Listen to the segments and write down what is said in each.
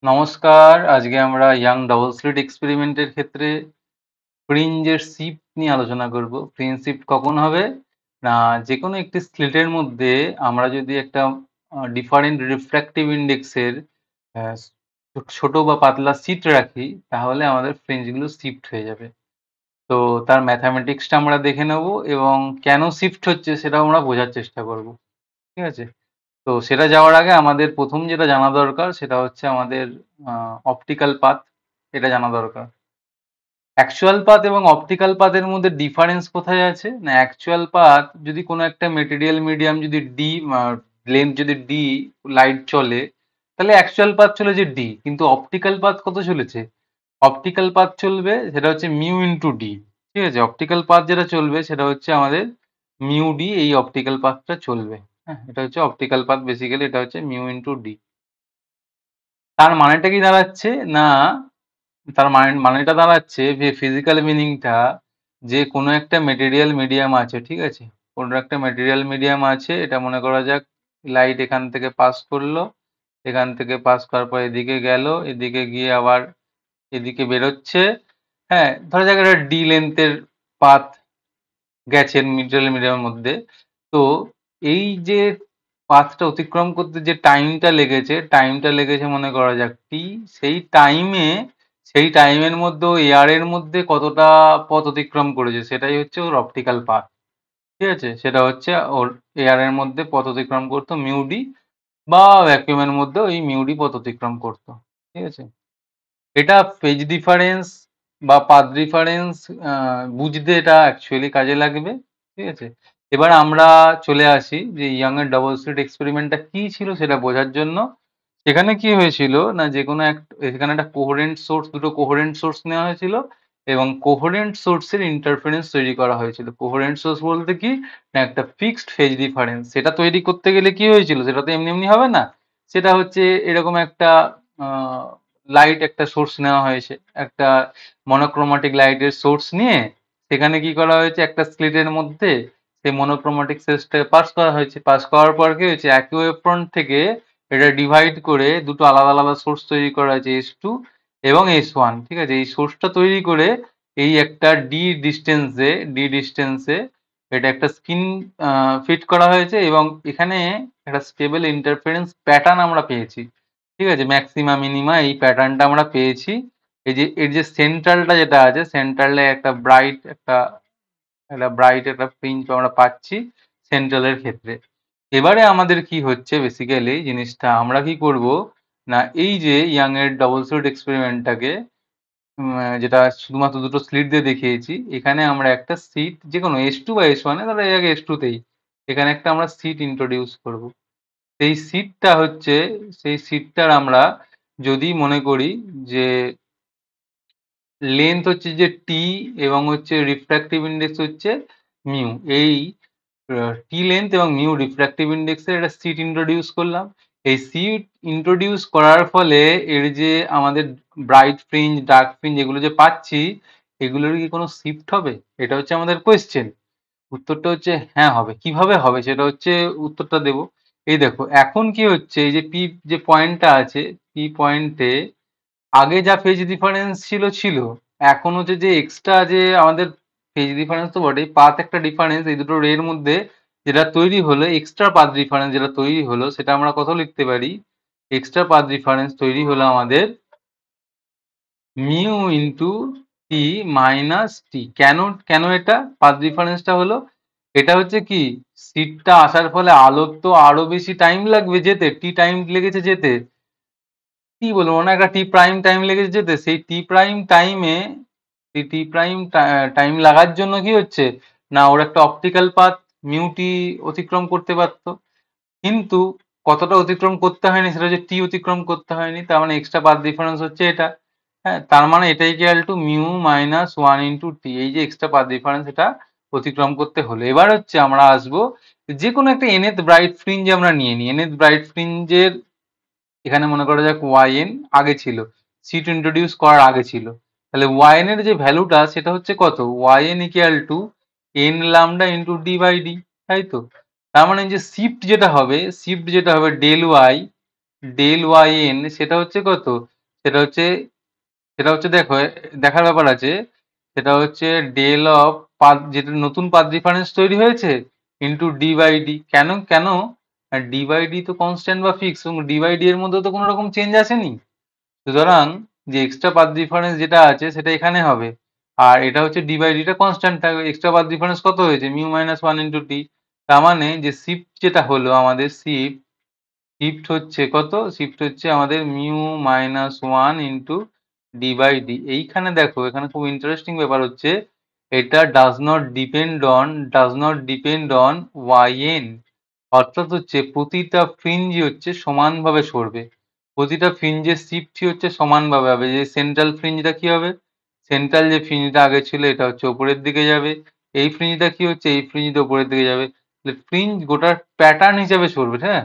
নমস্কার, আজকে আমরা ইয়াং ডাবল স্লিট এক্সপেরিমেন্টের ক্ষেত্রে ফ্রিঞ্জের শিফট নিয়ে আলোচনা করব। ফ্রিঞ্জ শিফট কখন হবে? না, যেকোনো একটি স্লিটের মধ্যে আমরা যদি একটা ডিফারেন্ট রিফ্র্যাক্টিভ ইন্ডেক্সের ছোট বা পাতলা শিট রাখি, তাহলে আমাদের ফ্রিঞ্জগুলো শিফট হয়ে যাবে। তো তার ম্যাথামেটিক্সটা আমরা দেখে নেব এবং কেন শিফট হচ্ছে সেটাও আমরা বোঝার চেষ্টা করব। ঠিক আছে? তো সেটা যাওয়ার আগে আমাদের প্রথম যেটা জানা দরকার সেটা হচ্ছে আমাদের অপটিক্যাল পাথ, এটা জানা দরকার। অ্যাকচুয়াল পাথ এবং অপটিক্যাল পাথের মধ্যে ডিফারেন্স কোথায় আছে? না, অ্যাকচুয়াল পাথ যদি কোনো একটা মেটেরিয়াল মিডিয়াম যদি ডি লেন্থ যদি ডি লাইট চলে, তাহলে অ্যাকচুয়াল পাথ চলেছে ডি, কিন্তু অপটিক্যাল পাথ কত চলেছে? অপটিক্যাল পাথ চলবে সেটা হচ্ছে মিউ ইন্টু ডি। ঠিক আছে, অপটিক্যাল পাথ যেটা চলবে সেটা হচ্ছে আমাদের মিউ ডি, এই অপটিক্যাল পাথটা চলবে। হ্যাঁ, এটা হচ্ছে অপটিক্যাল পাথ, বেসিক্যালি এটা হচ্ছে মিউ ইন্টু ডি। তার মানেটা কি দাঁড়াচ্ছে? না, তার মানেটা দাঁড়াচ্ছে যে ফিজিক্যাল মিনিংটা, যে কোনো একটা মেটেরিয়াল মিডিয়াম আছে, ঠিক আছে, কোনো একটা মেটেরিয়াল মিডিয়াম আছে, এটা মনে করা যাক লাইট এখান থেকে পাস করলো, এখান থেকে পাস করার পর এদিকে গেল, এদিকে গিয়ে আবার এদিকে বেরোচ্ছে। হ্যাঁ, ধরা যাক একটা ডি লেন্থের পাথ গেছে মেটেরিয়াল মিডিয়ামের মধ্যে। তো এই যে পাথটা অতিক্রম করতে যে টাইমটা লেগেছে মনে করা যাক টি। সেই টাইমের মধ্যে ও এয়ারের মধ্যে কতটা পথ অতিক্রম করেছে সেটাই হচ্ছে ওর অপটিক্যাল পাথ। ঠিক আছে, সেটা হচ্ছে ওর এয়ারের মধ্যে পথ অতিক্রম করতো মিউডি, বা ভ্যাকুয়ামের মধ্যে ওই মিউডি পথ অতিক্রম করতো। ঠিক আছে, এটা ফেজ ডিফারেন্স বা পাথ ডিফারেন্স বুঝতে এটা অ্যাকচুয়ালি কাজে লাগবে। ঠিক আছে, এবার আমরা চলে আসি যে ইয়াং এর ডবল স্লিট এক্সপেরিমেন্টটা কি ছিল সেটা বোঝার জন্য। সেখানে কি হয়েছিল না, যে কোনো এখানে একটা কোহেরেন্ট সোর্স, দুটো কোহেরেন্ট সোর্স নেওয়া হয়েছিল এবং কোহেরেন্ট সোর্সের ইন্টারফারেন্স তৈরি করা হয়েছিল। কোহেরেন্ট সোর্স বলতে কি না, একটা ফিক্সড ফেজ ডিফারেন্স। সেটা তৈরি করতে গেলে কি হয়েছিল, সেটা তো এমনি এমনি হবে না। সেটা হচ্ছে এরকম একটা লাইট, একটা সোর্স নেওয়া হয়েছে, একটা মনোক্রোমাটিক লাইটের সোর্স নিয়ে সেখানে কি করা হয়েছে, একটা স্লিটের মধ্যে সেই মনোক্রোমাটিক সোর্সটাকে পাস করা হয়েছে। পাস করার পর কি হয়েছে, একই ওয়েভ ফ্রন্ট থেকে এটা ডিভাইড করে দুটো আলাদা আলাদা সোর্স তৈরি করা হয়েছে, S2 এবং S1। ঠিক আছে, এই সোর্সটা তৈরি করে এই একটা ডি ডিস্টেন্সে এটা একটা স্ক্রিন ফিট করা হয়েছে এবং এখানে একটা স্টেবল ইন্টারফারেন্স প্যাটার্ন আমরা পেয়েছি। ঠিক আছে, ম্যাক্সিমা মিনিমা এই প্যাটার্নটা আমরা পেয়েছি। এই যে এর যে সেন্ট্রালটা যেটা আছে, সেন্ট্রালে একটা ব্রাইট একটা ফ্রিঞ্জ আমরা পাচ্ছি সেন্ট্রালের ক্ষেত্রে। এবারে আমাদের কি হচ্ছে, বেসিক্যালি জিনিসটা আমরা কি করব না, এই যে ইয়াং এর ডবল স্লিট এক্সপেরিমেন্টটাকে যেটা শুধুমাত্র দুটো স্লিট দিয়ে দেখিয়েছি, এখানে আমরা একটা সিট যে কোনো S2 বা S1 এ, তাহলে এর আগে S2 তেই এখানে একটা আমরা সিট ইন্ট্রোডিউস করব। সেই সিটটা হচ্ছে, সেই সিটটার আমরা যদি মনে করি যে লেন্থ হচ্ছে যে টি এবং হচ্ছে রিফ্র্যাক্টিভ ইন্ডেক্স হচ্ছে মিউ, এই টি লেন্থ এবং মিউ রিফ্র্যাক্টিভ ইন্ডেক্সের একটা সিট ইন্ট্রোডিউস করলাম। এই সিট ইন্ট্রোডিউস করার ফলে এর যে আমাদের ব্রাইট ফ্রিঞ্জ ডার্ক ফ্রিঞ্জ এগুলো যে পাচ্ছি, এগুলোর কি কোনো শিফট হবে? এটা হচ্ছে আমাদের কোয়েশ্চেন। উত্তরটা হচ্ছে হ্যাঁ হবে। কিভাবে হবে সেটা হচ্ছে উত্তরটা দেব। এই দেখো এখন কি হচ্ছে, এই যে পি যে পয়েন্টটা আছে, পি পয়েন্টে আগে যা ফেজ ডিফারেন্স ছিল, এখন হচ্ছে যে এক্সট্রা যে আমাদের ফেজ ডিফারেন্স তো বটেই, পাথ একটা ডিফারেন্স এই দুটো রে এর মধ্যে যেটা তৈরি হলো, এক্সট্রা পাথ ডিফারেন্স যেটা তৈরি হলো, সেটা আমরা কত লিখতে পারি, এক্সট্রা পাথ ডিফারেন্স তৈরি হলো আমাদের মিউ ইন্টু টি মাইনাস টি। কেন কেন এটা পাথ ডিফারেন্সটা হলো? এটা হচ্ছে কি, সিটটা আসার ফলে আলোর তো আরো বেশি টাইম লাগবে যেতে, টি টাইম লেগেছে যেতে, কি বলবো না, একটা টি প্রাইম টাইম লেগেছে যেতে। সেই টি প্রাইম টাইম লাগার জন্য কি হচ্ছে না, ওর একটা অপটিক্যাল পাথ মিউটি অতিক্রম করতে পারতো, কিন্তু কতটা অতিক্রম করতে হয়নি, সেটা হচ্ছে টি অতিক্রম করতে হয়নি, তার মানে এক্সট্রা পাথ ডিফারেন্স হচ্ছে এটা। হ্যাঁ, তার মানে এটা equal to mu minus one into t, এই যে এক্সট্রা পাথ ডিফারেন্স এটা অতিক্রম করতে হলো। এবার হচ্ছে আমরা আসবো যে কোনো একটা nth ব্রাইট ফ্রিঞ্জ আমরা নিয়ে নিই। nth ব্রাইট ফ্রিঞ্জের এখানে মনে করা যাক yn আগে ছিল, সিট ইন্ট্রোডিউস করার আগে ছিল, তাহলে yn এর যে ভ্যালুটা সেটা হচ্ছে কত, yn equal to n lambda into D by D, তাই তো? তার মানে যে শিফট যেটা হবে del Y del Y N সেটা হচ্ছে কত? সেটা হচ্ছে সেটা হচ্ছে দেখো দেখার ব্যাপার আছে। সেটা হচ্ছে ডেল অফ পাথ, যেটা নতুন পাথ ডিফারেন্স তৈরি হয়েছে, ইন্টু ডি বাই ডি। কেন কেন? ডি বাই ডি তো কনস্ট্যান্ট বা ফিক্স, এবং ডি বাই ডি এর মধ্যে তো কোনো রকম চেঞ্জ আসেনি। সুতরাং যে এক্সট্রা পাথ ডিফারেন্স যেটা আছে সেটা এখানে হবে। আর এটা হচ্ছে ডি বাই ডিটা কনস্ট্যান্ট থাকবে। এক্সট্রা পাথ ডিফারেন্স কত হয়েছে? মিউ মাইনাস ওয়ান ইন্টু টি। তার মানে যে শিফট যেটা হলো আমাদের, শিফট হচ্ছে কত? শিফট হচ্ছে আমাদের mu minus one into D by D. এইখানে দেখো, এখানে খুব ইন্টারেস্টিং ব্যাপার হচ্ছে, এটা does not depend on Y N. অর্থাৎ হচ্ছে প্রতিটা ফ্রিঞ্জই হচ্ছে সমানভাবে সরবে। প্রতিটা ফ্রিঞ্জের শিফটই হচ্ছে সমানভাবে হবে। যে সেন্ট্রাল ফ্রিঞ্জটা কি হবে? সেন্ট্রাল যে ফ্রিঞ্জটা আগে ছিল এটা হচ্ছে ওপরের দিকে যাবে। এই ফ্রিঞ্জটা কি হচ্ছে? এই ফ্রিঞ্জটা ওপরের দিকে যাবে। ফ্রিঞ্জ গোটার প্যাটার্ন হিসেবে সরবে, হ্যাঁ।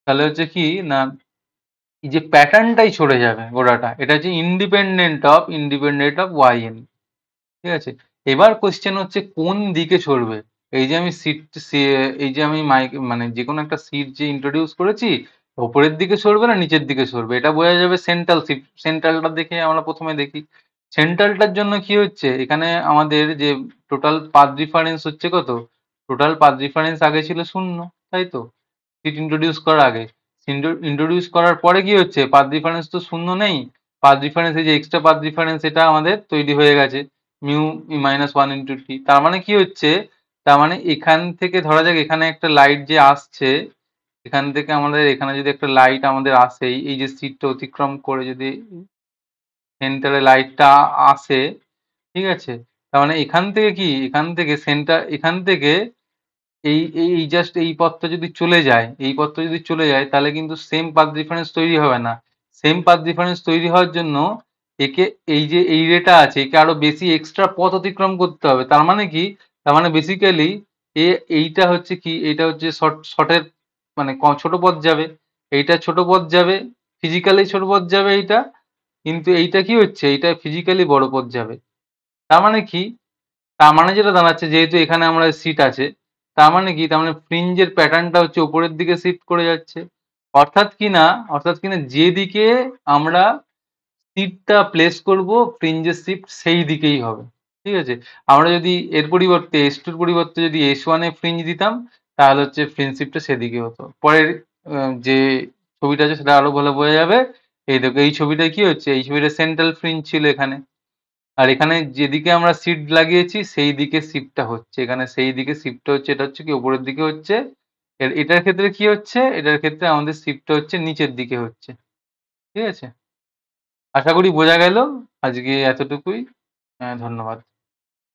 তাহলে হচ্ছে কি না, এই যে প্যাটার্নটাই সরে যাবে গোটাটা, এটা হচ্ছে ইন্ডিপেন্ডেন্ট অফ ওয়াই এন। ঠিক আছে। এবার কোশ্চেন হচ্ছে কোন দিকে সরবে। এই যে আমি এই যে আমি মানে যে কোনো একটা সিট যে ইন্ট্রোডিউস করেছি, ওপরের দিকে সরবে না নিচের দিকে সরবে, এটা বোঝা যাবে সেন্ট্রাল শিফট। সেন্ট্রালটা দেখে আমরা প্রথমে দেখি। সেন্ট্রালটার জন্য কি হচ্ছে, এখানে আমাদের যে টোটাল পাথ ডিফারেন্স হচ্ছে কত? টোটাল পাথ ডিফারেন্স আগে ছিল 0, তাই তো? সিট ইন্ট্রোডিউস করার আগে। ইন্ট্রোডিউস করার পরে কি হচ্ছে? পাথ ডিফারেন্স তো 0 নেই। পাথ ডিফারেন্স, এই যে এক্সট্রা পাথ ডিফারেন্স, এটা আমাদের তৈরি হয়ে গেছে মিউ মাইনাস ওয়ান ইন্টু টি। তার মানে কি হচ্ছে? তার মানে এখান থেকে ধরা যাক এখানে একটা লাইট যে আসছে, এখান থেকে আমাদের এখানে যদি একটা লাইট আমাদের আসে, এই যে সিটটা অতিক্রম করে যদি সেন্টারে লাইটটা আসে, ঠিক আছে। তার মানে এখান থেকে কি, এখান থেকে এখান থেকে এই এই জাস্ট এই পথটা যদি চলে যায়, এই পথটা যদি চলে যায়, তাহলে কিন্তু সেম পাথ ডিফারেন্স তৈরি হবে না। সেম পাথ ডিফারেন্স তৈরি হওয়ার জন্য একে, এই যে এই রেটা আছে, একে আরো বেশি এক্সট্রা পথ অতিক্রম করতে হবে। তার মানে কি? তার মানে বেসিক্যালি এইটা হচ্ছে কি, এইটা হচ্ছে শর্টের মানে ছোট পথ যাবে, এইটা ছোট পথ যাবে, ফিজিক্যালি ছোট পথ যাবে এইটা, কিন্তু এইটা কি হচ্ছে, এইটা ফিজিক্যালি বড় পথ যাবে। তার মানে কি? তার মানে যেটা দাঁড়াচ্ছে, যেহেতু এখানে আমরা সিট আছে, তার মানে কি, তার মানে ফ্রিঞ্জের প্যাটার্নটা হচ্ছে উপরের দিকে শিফট করে যাচ্ছে। অর্থাৎ কি না, যেদিকে আমরা সিটটা প্লেস করব, ফ্রিঞ্জের শিফট সেই দিকেই হবে। ঠিক আছে। আমরা যদি এর পরিবর্তে S2 এর পরিবর্তে যদি S1 এ ফ্রিঞ্জ দিতাম, তাহলে হচ্ছে ফ্রিঞ্জ শিফটটা সেদিকে হতো। পরের যে ছবিটা আছে সেটা আরো ভালো বোঝা যাবে। এই দেখো, এই ছবিটায় কি হচ্ছে, এই ছবিটা সেন্ট্রাল ফ্রিঞ্জ ছিল এখানে, আর এখানে যেদিকে আমরা সিট লাগিয়েছি সেই দিকে শিফটটা হচ্ছে, এখানে সেই দিকে শিফটটা হচ্ছে, এটা হচ্ছে কি উপরের দিকে হচ্ছে। এটার ক্ষেত্রে কি হচ্ছে, এটার ক্ষেত্রে আমাদের শিফটটা হচ্ছে নিচের দিকে হচ্ছে। ঠিক আছে। আশা করি বোঝা গেল। আজকে এতটুকুই। ধন্যবাদ।